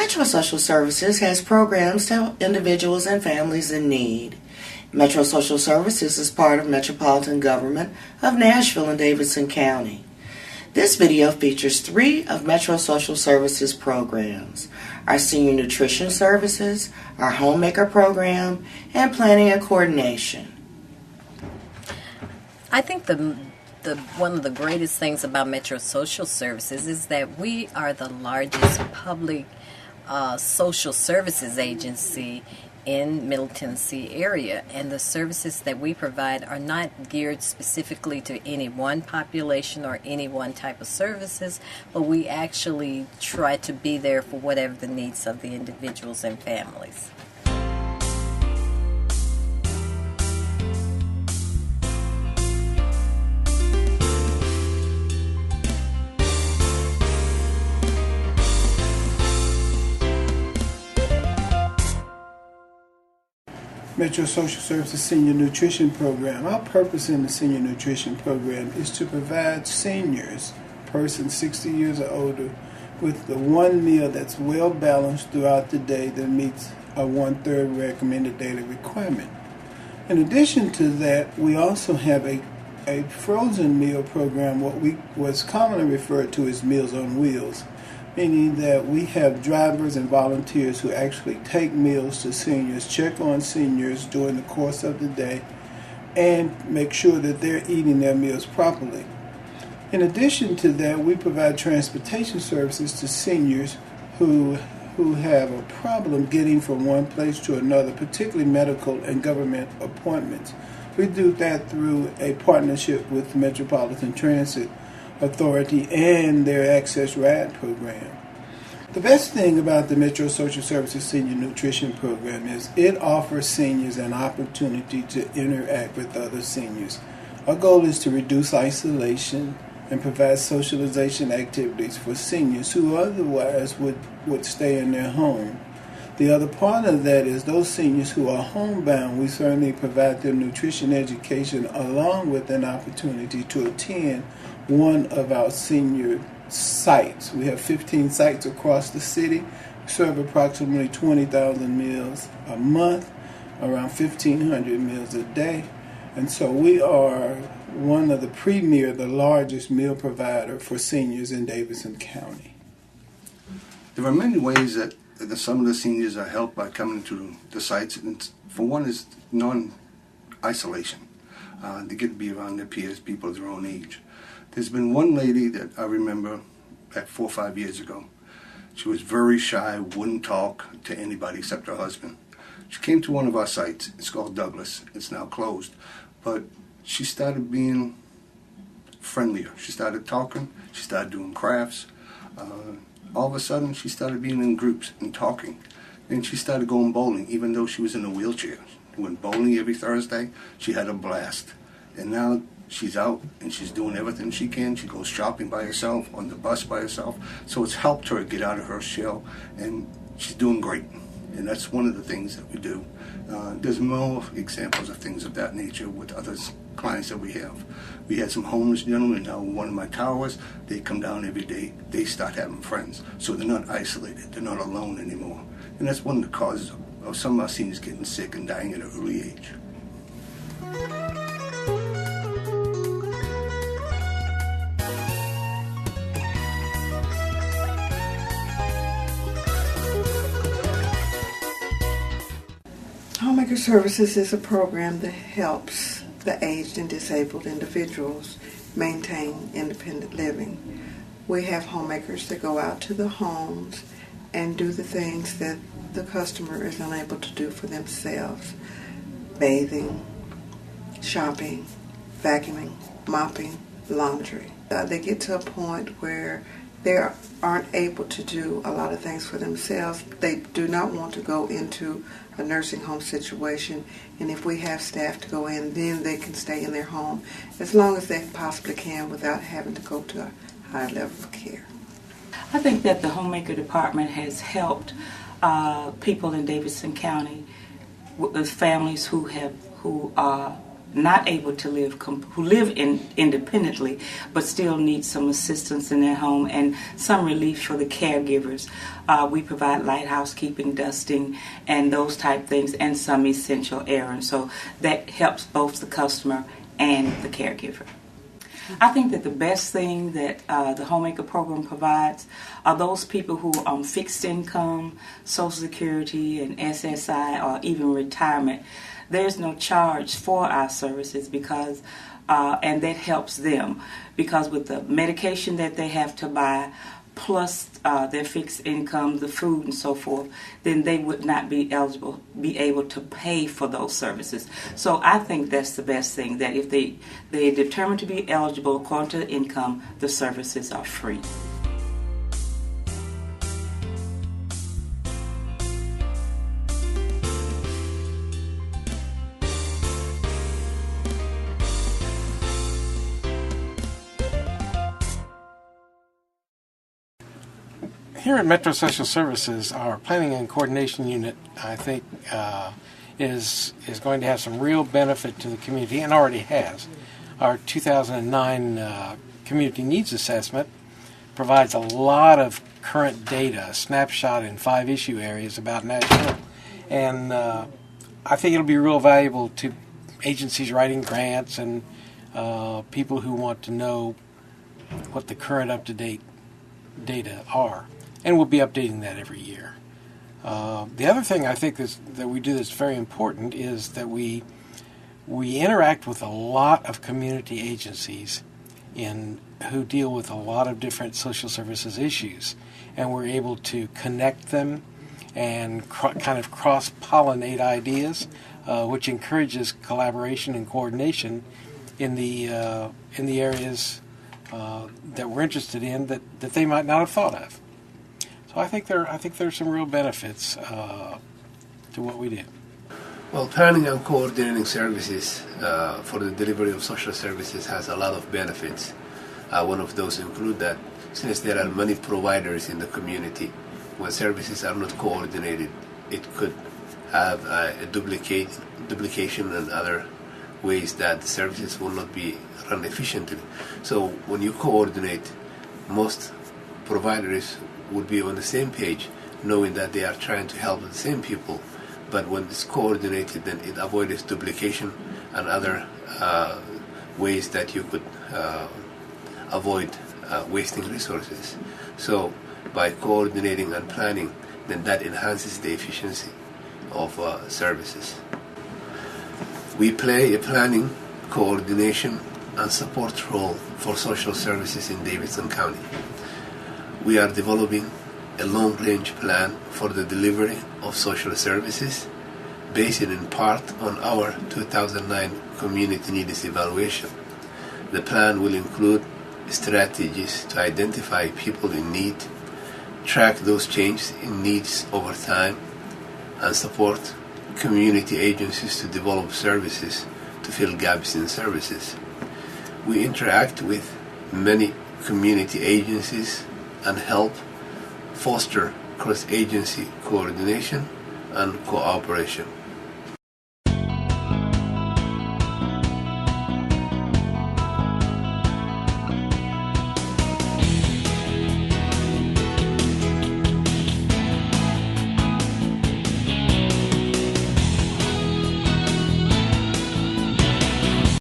Metro Social Services has programs to help individuals and families in need. Metro Social Services is part of Metropolitan Government of Nashville and Davidson County. This video features 3 of Metro Social Services programs: our Senior Nutrition Services, our Homemaker program, and Planning and Coordination. I think one of the greatest things about Metro Social Services is that we are the largest public social services agency in Middle Tennessee area, and the services that we provide are not geared specifically to any one population or any one type of services, but we actually try to be there for whatever the needs of the individuals and families. Metro Social Services Senior Nutrition Program. Our purpose in the Senior Nutrition Program is to provide seniors, persons 60 years or older, with the one meal that's well balanced throughout the day that meets a 1/3 recommended daily requirement. In addition to that, we also have a frozen meal program, what's commonly referred to as Meals on Wheels, meaning that we have drivers and volunteers who actually take meals to seniors, check on seniors during the course of the day, and make sure that they're eating their meals properly. In addition to that, we provide transportation services to seniors who have a problem getting from one place to another, particularly medical and government appointments. We do that through a partnership with the Metropolitan Transit Authority and their Access Ride program. The best thing about the Metro Social Services Senior Nutrition Program is it offers seniors an opportunity to interact with other seniors. Our goal is to reduce isolation and provide socialization activities for seniors who otherwise would stay in their home. The other part of that is those seniors who are homebound, we certainly provide them nutrition education along with an opportunity to attend one of our senior sites. We have 15 sites across the city. We serve approximately 20,000 meals a month, around 1,500 meals a day. And so we are one of the largest meal provider for seniors in Davidson County. There are many ways that some of the seniors are helped by coming to the sites. And for one is non-isolation. They get to be around their peers, people of their own age. There's been one lady that I remember back 4 or 5 years ago. She was very shy, wouldn't talk to anybody except her husband. She came to one of our sites. It's called Douglas. It's now closed. But she started being friendlier. She started talking. She started doing crafts. All of a sudden, she started being in groups and talking. And she started going bowling, even though she was in a wheelchair. She went bowling every Thursday. She had a blast. And now she's out and she's doing everything she can. She goes shopping by herself, on the bus by herself. So it's helped her get out of her shell, and she's doing great. And that's one of the things that we do. There's more examples of things of that nature with other clients that we have. We had some homeless gentlemen now in one of my towers. They come down every day. They start having friends. So they're not isolated. They're not alone anymore. And that's one of the causes of some of our seniors getting sick and dying at an early age. Homemaker Services is a program that helps the aged and disabled individuals maintain independent living. We have homemakers that go out to the homes and do the things that the customer is unable to do for themselves: bathing, shopping, vacuuming, mopping, laundry. They get to a point where they aren't able to do a lot of things for themselves. They do not want to go into a nursing home situation, and if we have staff to go in, then they can stay in their home as long as they possibly can without having to go to a high level of care. I think that the Homemaker Department has helped people in Davidson County with families who not able to live, who live independently, but still need some assistance in their home and some relief for the caregivers. We provide light housekeeping, dusting, and those type things, and some essential errands. So that helps both the customer and the caregiver. I think that the best thing that the Homemaker program provides are those people who are on fixed income, Social Security, and SSI, or even retirement. There's no charge for our services because, and that helps them because with the medication that they have to buy, plus their fixed income, the food and so forth, then they would not be able to pay for those services. So I think that's the best thing, that if they are determined to be eligible according to the income, the services are free. Here at Metro Social Services, our planning and coordination unit, I think, is going to have some real benefit to the community, and already has. Our 2009 Community Needs Assessment provides a lot of current data, a snapshot in 5 issue areas about Nashville, and I think it'll be real valuable to agencies writing grants and people who want to know what the current up-to-date data are. And we'll be updating that every year. The other thing I think that we do that's very important is that we interact with a lot of community agencies who deal with a lot of different social services issues, and we're able to connect them and kind of cross-pollinate ideas, which encourages collaboration and coordination in the areas that we're interested in that they might not have thought of. So I think there's some real benefits to what we do. Well, planning and coordinating services for the delivery of social services has a lot of benefits. One of those include that since there are many providers in the community, when services are not coordinated, it could have a duplication and other ways that the services will not be run efficiently. So when you coordinate, most providers would be on the same page, knowing that they are trying to help the same people. But when it's coordinated, then it avoids duplication and other ways that you could avoid wasting resources. So by coordinating and planning, then that enhances the efficiency of services. We play a planning, coordination, and support role for social services in Davidson County. We are developing a long-range plan for the delivery of social services based in part on our 2009 Community Needs Evaluation. The plan will include strategies to identify people in need, track those changes in needs over time, and support community agencies to develop services to fill gaps in services. We interact with many community agencies and help foster cross-agency coordination and cooperation.